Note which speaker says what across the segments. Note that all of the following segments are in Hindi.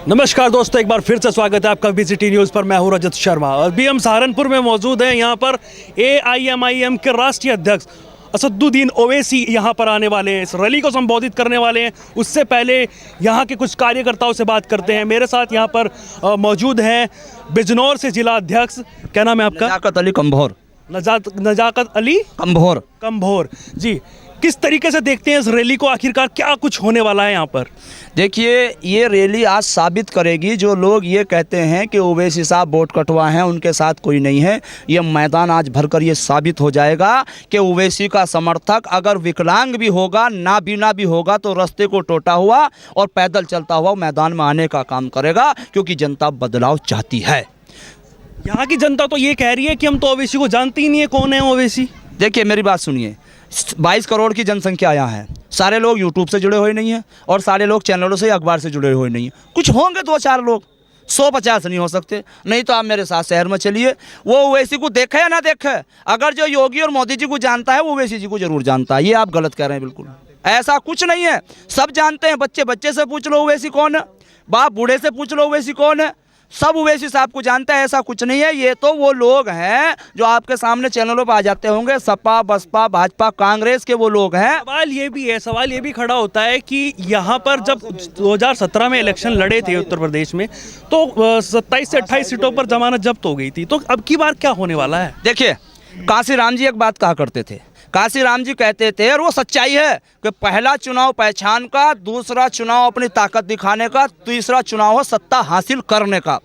Speaker 1: नमस्कार दोस्तों, एक बार फिर से स्वागत है आपका वीसीटी न्यूज़ पर। मैं हूं रजत शर्मा। अभी हम सहारनपुर में मौजूद हैं। यहाँ पर AIMIM के राष्ट्रीय अध्यक्ष असदुद्दीन ओवैसी यहाँ पर आने वाले हैं, इस रैली को संबोधित करने वाले हैं। उससे पहले यहाँ के कुछ कार्यकर्ताओं से बात करते हैं। मेरे साथ यहाँ पर मौजूद हैं बिजनौर से जिला अध्यक्ष, क्या नाम है आपका?
Speaker 2: नजाकत अली कंभोर।
Speaker 1: नजाकत अली कंभोर जी। किस तरीके से देखते हैं इस रैली को, आखिरकार क्या कुछ होने वाला है यहाँ पर?
Speaker 2: देखिए, ये रैली आज साबित करेगी जो लोग ये कहते हैं कि ओवैसी साहब वोट कटवाए हैं, उनके साथ कोई नहीं है। ये मैदान आज भरकर ये साबित हो जाएगा कि ओवैसी का समर्थक अगर विकलांग भी होगा, नाबीना भी होगा, तो रास्ते को टूटा हुआ और पैदल चलता हुआ मैदान में आने का काम करेगा, क्योंकि जनता बदलाव चाहती है।
Speaker 1: यहाँ की जनता तो ये कह रही है कि हम तो ओवैसी को जानते ही नहीं है, कौन है ओवैसी।
Speaker 2: देखिए, मेरी बात सुनिए, 22 करोड़ की जनसंख्या यहाँ है। सारे लोग यूट्यूब से जुड़े हुए नहीं हैं और सारे लोग चैनलों से, अखबार से जुड़े हुए नहीं हैं। कुछ होंगे 2-4 लोग, 150 नहीं हो सकते। नहीं तो आप मेरे साथ शहर में चलिए, वो ओवैसी को देखे या ना देखे, अगर जो योगी और मोदी जी को जानता है वो ओवैसी जी को जरूर जानता है। ये आप गलत कह रहे हैं, बिल्कुल ऐसा कुछ नहीं है। सब जानते हैं। बच्चे बच्चे से पूछ लो ओवैसी कौन है, बाप बूढ़े से पूछ लो ओवैसी कौन है, सब ओवैसी साहब को जानते हैं। ऐसा कुछ नहीं है। ये तो वो लोग हैं जो आपके सामने चैनलों पर आ जाते होंगे, सपा, बसपा, भाजपा, कांग्रेस के वो लोग हैं।
Speaker 1: सवाल ये भी खड़ा होता है कि यहाँ पर जब 2017 में इलेक्शन लड़े थे उत्तर प्रदेश में, तो 27 से 28 सीटों पर जमानत जब्त हो गई थी। तो अब की बार क्या होने वाला है?
Speaker 2: देखिए, काशीराम जी एक बात कहा करते थे। काशीराम जी कहते थे, और वो सच्चाई है, कि पहला चुनाव पहचान का, दूसरा चुनाव अपनी ताकत दिखाने का, तीसरा चुनाव है सत्ता हासिल करने का।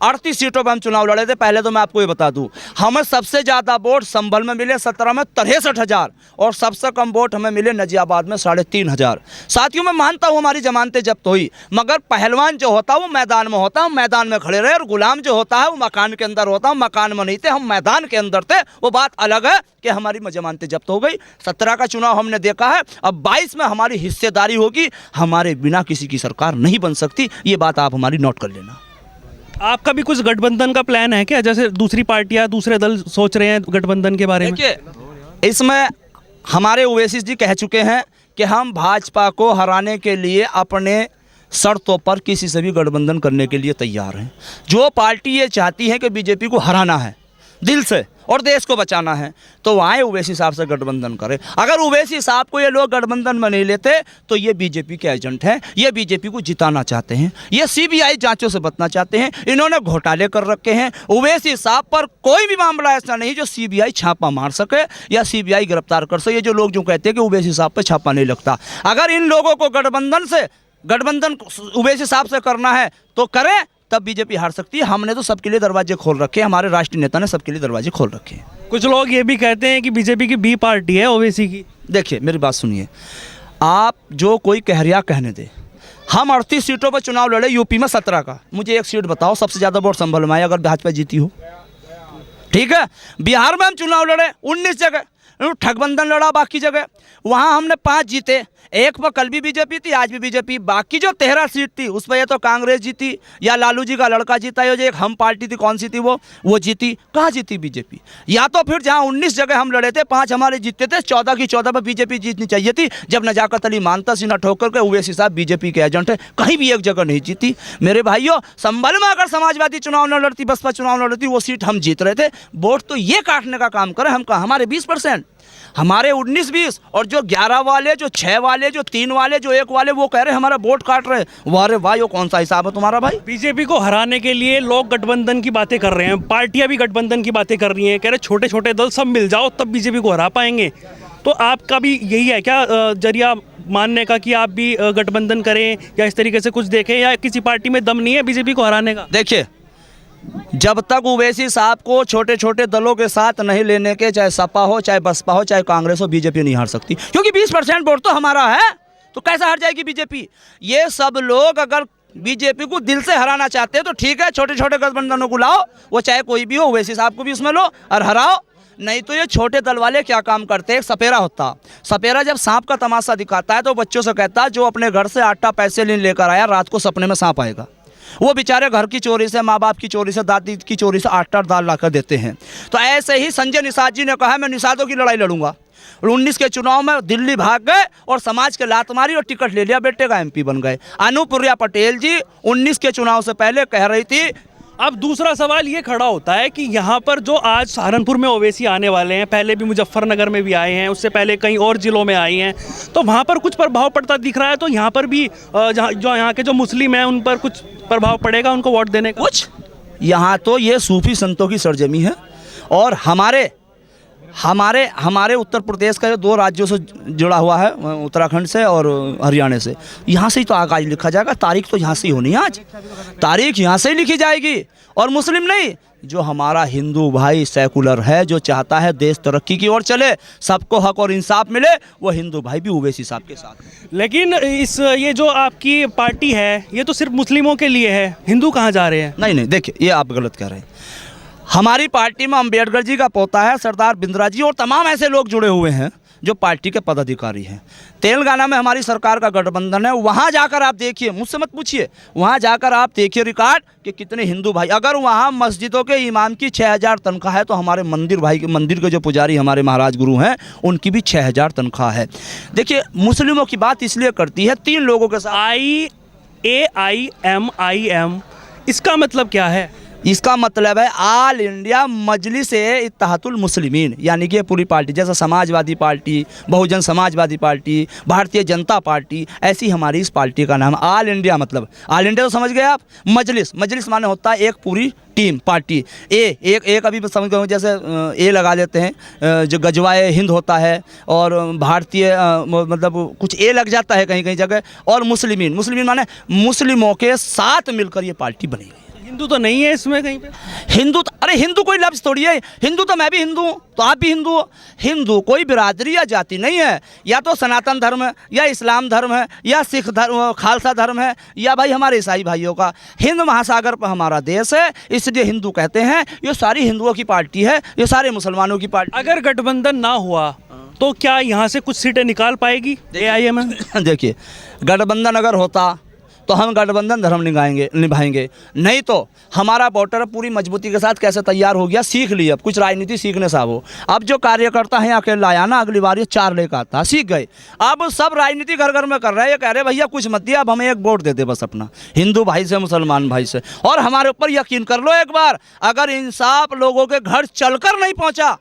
Speaker 2: 38 सीटों पर हम चुनाव लड़े थे। पहले तो मैं आपको ये बता दूं, हमें सबसे ज़्यादा वोट संभल में मिले 17 में 63,000, और सबसे कम वोट हमें मिले नजियाबाद में 3,500। साथियों, मैं मानता हूँ हमारी जमानतें जब्त हुई, मगर पहलवान जो होता है वो मैदान में होता है, हम मैदान में खड़े रहे, और गुलाम जो होता है वो मकान के अंदर होता है, हम मकान में नहीं थे, हम मैदान के अंदर थे। वो बात अलग है कि हमारी जमानतें जब्त हो गई। 17 का चुनाव हमने देखा है, अब 22 में हमारी हिस्सेदारी होगी। हमारे बिना किसी की सरकार नहीं बन सकती, ये बात आप हमारी नोट कर लेना।
Speaker 1: आपका भी कुछ गठबंधन का प्लान है क्या? जैसे दूसरी पार्टियां, दूसरे दल सोच रहे हैं गठबंधन के बारे में।
Speaker 2: देखिए, इसमें हमारे ओवैसी जी कह चुके हैं कि हम भाजपा को हराने के लिए अपने शर्तों पर किसी से भी गठबंधन करने के लिए तैयार हैं। जो पार्टी ये चाहती है कि बीजेपी को हराना है दिल से और देश को बचाना है, तो वहाँ ओवैसी साहब से गठबंधन करें। अगर ओवैसी साहब को ये लोग गठबंधन में नहीं लेते, तो ये बीजेपी के एजेंट हैं, ये बीजेपी को जिताना चाहते हैं, ये CBI जांचों से बचना चाहते हैं। इन्होंने घोटाले कर रखे हैं। ओवैसी साहब पर कोई भी मामला ऐसा नहीं जो CBI छापा मार सके या CBI गिरफ्तार कर सके। ये जो लोग जो कहते हैं कि ओवैसी साहब पर छापा नहीं लगता, अगर इन लोगों को गठबंधन ओवैसी साहब से करना है तो करें, तब बीजेपी हार सकती है। हमने तो सबके लिए दरवाजे खोल रखे हैं, हमारे राष्ट्रीय नेता ने सबके लिए दरवाजे खोल रखे हैं।
Speaker 1: कुछ लोग ये भी कहते हैं कि बीजेपी की B पार्टी है ओवैसी की।
Speaker 2: देखिए, मेरी बात सुनिए, आप जो कोई कह रहा कहने दे। हम 38 सीटों पर चुनाव लड़े, यूपी में 17 का। मुझे एक सीट बताओ सबसे ज़्यादा वोट संभल में आए, अगर भाजपा जीती हो, ठीक है। बिहार में हम चुनाव लड़े 19 जगह, ठगबंधन लड़ा बाकी जगह, वहाँ हमने 5 जीते। एक पर कल भी बीजेपी थी, आज भी बीजेपी। बाकी जो 13 सीट थी उस पर या तो कांग्रेस जीती या लालू जी का लड़का जीता, या जो एक हम पार्टी थी, कौन सी थी वो जीती। कहाँ जीती बीजेपी? या तो फिर जहाँ 19 जगह हम लड़े थे, 5 हमारे जीते थे, 14 की 14 पर बीजेपी जीतनी चाहिए थी। जब नजाकत अली मानता सीना ठोकर के ओवैसी साहब बीजेपी के एजेंट है, कहीं भी एक जगह नहीं जीती। मेरे भाइयों, संभल में अगर समाजवादी चुनाव न लड़ती, बसपा चुनाव न लड़ती, वो सीट हम जीत रहे थे। वोट तो ये काटने का काम करें हम, कहा हमारे 20%, हमारे 19-20, और जो 11 वाले, जो 6 वाले, जो 3 वाले, जो 1 वाले, वो कह रहे हमारा वोट काट रहे। वाह भाई, वो कौन सा हिसाब है तुम्हारा भाई?
Speaker 1: बीजेपी को हराने के लिए लोग गठबंधन की बातें कर रहे हैं, पार्टियां भी गठबंधन की बातें कर रही हैं, कह रहे छोटे छोटे दल सब मिल जाओ तब बीजेपी को हरा पाएंगे। तो आपका भी यही है क्या जरिया मानने का कि आप भी गठबंधन करें, या इस तरीके से कुछ देखें, या किसी पार्टी में दम नहीं है बीजेपी को हराने का?
Speaker 2: देखिए, जब तक ओवैसी साहब को छोटे छोटे दलों के साथ नहीं लेने के, चाहे सपा हो, चाहे बसपा हो, चाहे कांग्रेस हो, बीजेपी नहीं हार सकती। क्योंकि 20% वोट तो हमारा है, तो कैसे हार जाएगी बीजेपी? ये सब लोग अगर बीजेपी को दिल से हराना चाहते हैं तो ठीक है, छोटे छोटे गठबंधनों को लाओ, वो चाहे कोई भी हो, ओवैसी साहब को भी उसमें लो और हराओ। नहीं तो ये छोटे दल वाले क्या काम करते हैं? सपेरा होता, सपेरा जब सांप का तमाशा दिखाता है तो बच्चों से कहता है जो अपने घर से आटा पैसे लेकर आया, रात को सपने में सांप आएगा। वो बेचारे घर की चोरी से, माँ बाप की चोरी से, दादी की चोरी से आटा दाल ला कर देते हैं। तो ऐसे ही संजय निषाद जी ने कहा मैं निषादों की लड़ाई लड़ूंगा। और 19 के चुनाव में दिल्ली भाग गए और समाज के लात मारी और टिकट ले लिया, बेटे का एमपी बन गए। अनुप्रिया पटेल जी 19 के चुनाव से पहले कह रही थी।
Speaker 1: अब दूसरा सवाल ये खड़ा होता है कि यहाँ पर जो आज सहारनपुर में ओवैसी आने वाले हैं, पहले भी मुजफ्फरनगर में भी आए हैं, उससे पहले कई और ज़िलों में आई हैं, तो वहाँ पर कुछ प्रभाव पड़ता दिख रहा है, तो यहाँ पर भी यहाँ के जो मुस्लिम हैं उन पर कुछ प्रभाव पड़ेगा उनको वोट देने का?
Speaker 2: कुछ यहाँ तो ये सूफी संतों की सरजमी है और हमारे उत्तर प्रदेश का जो 2 राज्यों से जुड़ा हुआ है, उत्तराखंड से और हरियाणा से, यहाँ से ही तो आगाज लिखा जाएगा। तारीख तो यहाँ से ही होनी है, आज तारीख यहाँ से ही लिखी जाएगी। और मुस्लिम नहीं, जो हमारा हिंदू भाई सेकुलर है, जो चाहता है देश तरक्की की ओर चले, सबको हक और इंसाफ मिले, वो हिंदू भाई भी ओवैसी साहब के साथ है।
Speaker 1: लेकिन ये जो आपकी पार्टी है ये तो सिर्फ मुस्लिमों के लिए है, हिंदू कहाँ जा रहे हैं?
Speaker 2: नहीं, देखिए ये आप गलत कह रहे हैं। हमारी पार्टी में अम्बेडकर जी का पोता है सरदार बिंद्रा जी और तमाम ऐसे लोग जुड़े हुए हैं जो पार्टी के पदाधिकारी हैं। तेलंगाना में हमारी सरकार का गठबंधन है, वहाँ जाकर आप देखिए, मुझसे मत पूछिए, वहाँ जाकर आप देखिए रिकॉर्ड कि कितने हिंदू भाई, अगर वहाँ मस्जिदों के इमाम की 6000 तनख्वाह है तो हमारे मंदिर के जो पुजारी हमारे महाराज गुरु हैं उनकी भी 6000 तनख्वाह है। देखिए मुस्लिमों की बात इसलिए करती है 3 लोगों के साथ।
Speaker 1: AIMIM इसका मतलब क्या है?
Speaker 2: इसका मतलब है ऑल इंडिया मजलिस इत्तेहादुल मुस्लिमीन, यानी कि पूरी पार्टी, जैसा Samajwadi party, Bahujan Samajwadi party, Bharatiya Janata party, ऐसी हमारी इस पार्टी का नाम ऑल इंडिया। मतलब ऑल इंडिया तो समझ गए आप, मजलिस माने होता है एक पूरी टीम, पार्टी। एक अभी समझ गए, जैसे ए लगा लेते हैं, जो गजवाए हिंद होता है और भारतीय मतलब कुछ ए लग जाता है कहीं कहीं जगह, और मुस्लिमीन माने मुस्लिमों के साथ मिलकर ये पार्टी बनी गई।
Speaker 1: हिंदू तो नहीं है इसमें कहीं पे?
Speaker 2: हिंदू कोई लफ्ज़ थोड़ी है। हिंदू तो मैं भी हिंदू हूँ, तो आप भी हिंदू हो। हिंदू कोई बिरादरी या जाति नहीं है, या तो सनातन धर्म है, या इस्लाम धर्म है, या सिख धर्म, खालसा धर्म है, या भाई हमारे ईसाई भाइयों का। हिंद महासागर पर हमारा देश है, इसलिए हिंदू कहते हैं। ये सारी हिंदुओं की पार्टी है, ये सारे मुसलमानों की पार्टी।
Speaker 1: अगर गठबंधन ना हुआ तो क्या यहाँ से कुछ सीटें निकाल पाएगी AIMIM?
Speaker 2: देखिए गठबंधन अगर होता तो हम गठबंधन धर्म निभाएंगे, नहीं तो हमारा वोटर पूरी मजबूती के साथ कैसे तैयार हो गया, सीख लिया। अब कुछ राजनीति सीखने साहब हो, अब जो कार्यकर्ता है अकेला आया ना, अगली बार ये 4 लेकर आता, सीख गए। अब सब राजनीति घर घर में कर रहे हैं, ये कह रहे भैया कुछ मत दिया, अब हमें एक वोट दे दे बस अपना, हिंदू भाई से मुसलमान भाई से। और हमारे ऊपर यकीन कर लो एक बार, अगर इंसाफ लोगों के घर चलकर नहीं पहुंचा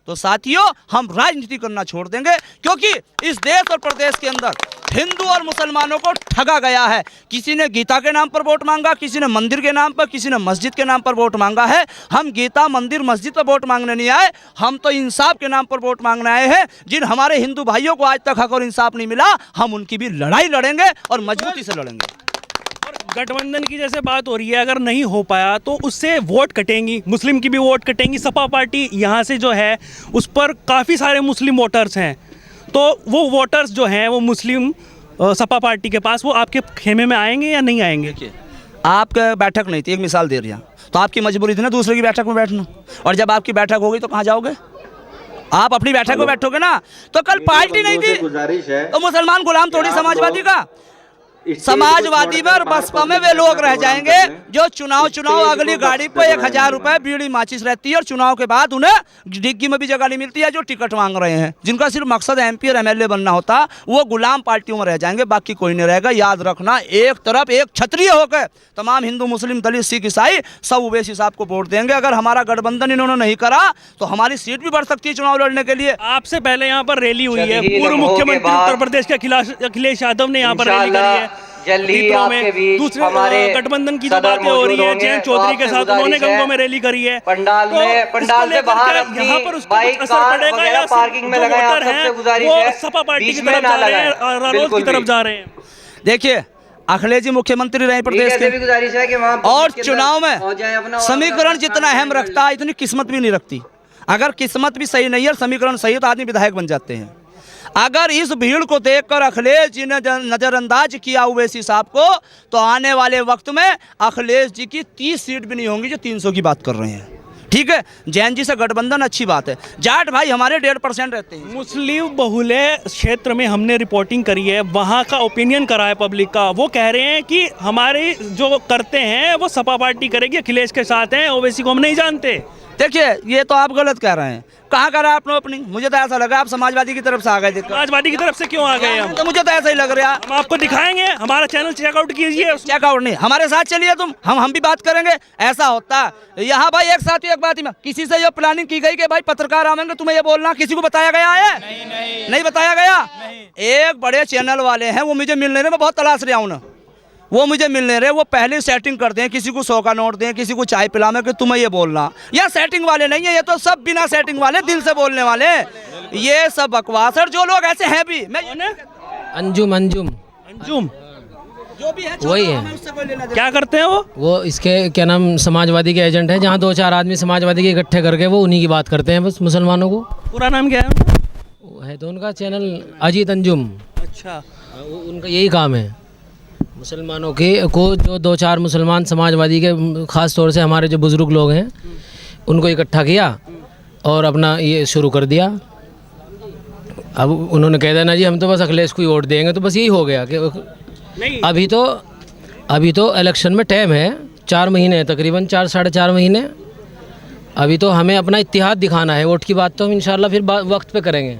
Speaker 2: तो साथियों हम राजनीति करना छोड़ देंगे, क्योंकि इस देश और प्रदेश के अंदर हिंदू और मुसलमानों को ठगा गया है। किसी ने गीता के नाम पर वोट मांगा, किसी ने मंदिर के नाम पर, किसी ने मस्जिद के नाम पर वोट मांगा है। हम गीता, मंदिर, मस्जिद पर वोट मांगने नहीं आए, हम तो इंसाफ के नाम पर वोट मांगने आए हैं। जिन हमारे हिंदू भाइयों को आज तक हक और इंसाफ नहीं मिला, हम उनकी भी लड़ाई लड़ेंगे और मजबूती से लड़ेंगे।
Speaker 1: गठबंधन की जैसे बात हो रही है, अगर नहीं हो पाया तो उससे वोट कटेंगी, मुस्लिम की भी वोट कटेंगी। सपा पार्टी यहाँ से जो है उस पर काफ़ी सारे मुस्लिम वोटर्स हैं, तो वो वोटर्स जो हैं वो मुस्लिम सपा पार्टी के पास, वो आपके खेमे में आएंगे या नहीं आएंगे?
Speaker 2: देखिए आपका बैठक नहीं थी, एक मिसाल दे रही, तो आपकी मजबूरी थी ना दूसरे की बैठक में बैठना, और जब आपकी बैठक होगी तो कहाँ जाओगे? आप अपनी बैठक में बैठोगे ना। तो कल पार्टी नहीं थी तो मुसलमान गुलाम थोड़ी समाजवादी का। समाजवादी पर बसपा में वे लोग रह जाएंगे जो चुनाव अगली गाड़ी पे 1000 रुपए बीड़ी माचिस रहती है, और चुनाव के बाद उन्हें डिग्गी में भी जगह नहीं मिलती है, जो टिकट मांग रहे हैं, जिनका सिर्फ मकसद MP और MLA बनना होता, वो गुलाम पार्टियों में रह जाएंगे, बाकी कोई नहीं रहेगा। याद रखना, एक तरफ एक क्षत्रिय होकर तमाम हिंदू, मुस्लिम, दलित, सिख, ईसाई सब ओवैसी साहब को वोट देंगे। अगर हमारा गठबंधन इन्होंने नहीं करा तो हमारी सीट भी बढ़ सकती है चुनाव लड़ने के लिए।
Speaker 1: आपसे पहले यहाँ पर रैली हुई है, पूर्व मुख्यमंत्री उत्तर प्रदेश के अखिलेश यादव ने यहाँ पर रैली करी है। दूसरे गठबंधन की जो बातें हो रही है, जयंत चौधरी के साथ उन्होंने गंगों में रैली करी है।
Speaker 3: पंडाल से बाहर
Speaker 1: यहाँ पर उसको कुछ असर पड़ेगा या
Speaker 3: पार्किंग में लगाएं? आपसे गुजारिश है,
Speaker 1: वो सपा पार्टी की तरफ जा रहे हैं, रालोद की तरफ जा रहे हैं।
Speaker 2: देखिए अखिलेश जी मुख्यमंत्री रहे प्रदेश के,
Speaker 3: गुजारिश है कि
Speaker 2: और चुनाव में समीकरण जितना अहम रखता है इतनी किस्मत भी नहीं रखती। अगर किस्मत भी सही नहीं है, समीकरण सही है, तो आदमी विधायक बन जाते हैं। अगर इस भीड़ को देखकर अखिलेश जी ने नज़रअंदाज किया ओवैसी साहब को, तो आने वाले वक्त में अखिलेश जी की 30 सीट भी नहीं होंगी जो 300 की बात कर रहे हैं। ठीक है, जैन जी से गठबंधन अच्छी बात है, जाट भाई हमारे 1.5% रहते हैं।
Speaker 1: मुस्लिम बहुल्य क्षेत्र में हमने रिपोर्टिंग करी है, वहाँ का ओपिनियन करा है पब्लिक का, वो कह रहे हैं कि हमारे जो करते हैं वो सपा पार्टी करेगी, अखिलेश के साथ हैं, ओवैसी को हम नहीं जानते।
Speaker 2: देखिए ये तो आप गलत कह रहे हैं। कहाँ करा आपने ओपनिंग? मुझे तो ऐसा लगा आप समाजवादी की तरफ से आ गए थे।
Speaker 1: समाजवादी की तरफ से क्यों आ गए हम?
Speaker 2: तो मुझे तो ऐसा ही लग रहा।
Speaker 1: हम आपको दिखाएंगे, हमारा चैनल चेकआउट कीजिए।
Speaker 2: चेकआउट नहीं, हमारे साथ चलिए तुम, हम भी बात करेंगे। ऐसा होता है यहाँ भाई, एक साथ ही एक बात ही में किसी से ये प्लानिंग की गई कि भाई पत्रकार आवेंगे तुम्हें ये बोलना, किसी को बताया गया है? नहीं बताया गया। एक बड़े चैनल वाले हैं वो मुझे मिलने रहे, मैं बहुत तलाश रहा हूँ, वो मुझे मिलने रहे, वो पहले सेटिंग करते हैं, किसी को 100 का नोट दें, किसी को चाय पिलाने कि तुम्हें ये बोलना। या सेटिंग वाले नहीं है, ये तो सब बिना सेटिंग वाले, दिल से बोलने वाले, ये सब बकवास है। जो लोग ऐसे हैं भी, मैं
Speaker 4: अंजुम
Speaker 2: जो भी है
Speaker 4: वही है।
Speaker 2: हमें उससे कोई लेना देना।
Speaker 1: क्या करते हैं वो?
Speaker 4: इसके क्या नाम समाजवादी के एजेंट है, जहाँ 2-4 आदमी समाजवादी के इकट्ठे करके वो उन्हीं की बात करते हैं बस मुसलमानों को।
Speaker 1: पूरा नाम क्या है उनका?
Speaker 4: वो है तो उनका चैनल अजीत अंजुम।
Speaker 1: अच्छा,
Speaker 4: उनका यही काम है मुसलमानों के को, जो 2-4 मुसलमान समाजवादी के, ख़ास तौर से हमारे जो बुज़ुर्ग लोग हैं उनको इकट्ठा किया और अपना ये शुरू कर दिया। अब उन्होंने कह दिया ना जी हम तो बस अखिलेश को ही वोट देंगे, तो बस यही हो गया कि
Speaker 1: नहीं
Speaker 4: अभी तो इलेक्शन में टाइम है, 4 महीने हैं तकरीबन, 4-4.5 महीने। अभी तो हमें अपना इत्तेहाद दिखाना है। वोट की बात तो हम इंशाल्लाह फिर वक्त पे करेंगे।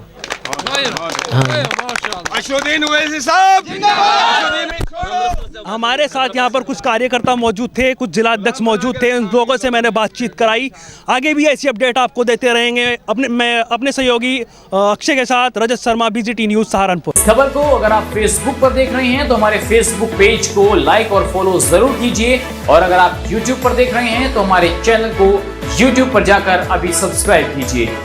Speaker 4: हाँ।
Speaker 1: हमारे साथ यहाँ पर कुछ कार्यकर्ता मौजूद थे, कुछ जिला अध्यक्ष मौजूद थे, उन लोगों से मैंने बातचीत कराई। आगे भी ऐसी अपडेट आपको देते रहेंगे। मैं अपने सहयोगी अक्षय के साथ, रजत शर्मा, BGT न्यूज़ सहारनपुर।
Speaker 5: खबर को अगर आप फेसबुक पर देख रहे हैं तो हमारे फेसबुक पेज को लाइक और फॉलो जरूर कीजिए, और अगर आप यूट्यूब पर देख रहे हैं तो हमारे चैनल को यूट्यूब पर जाकर अभी सब्सक्राइब कीजिए।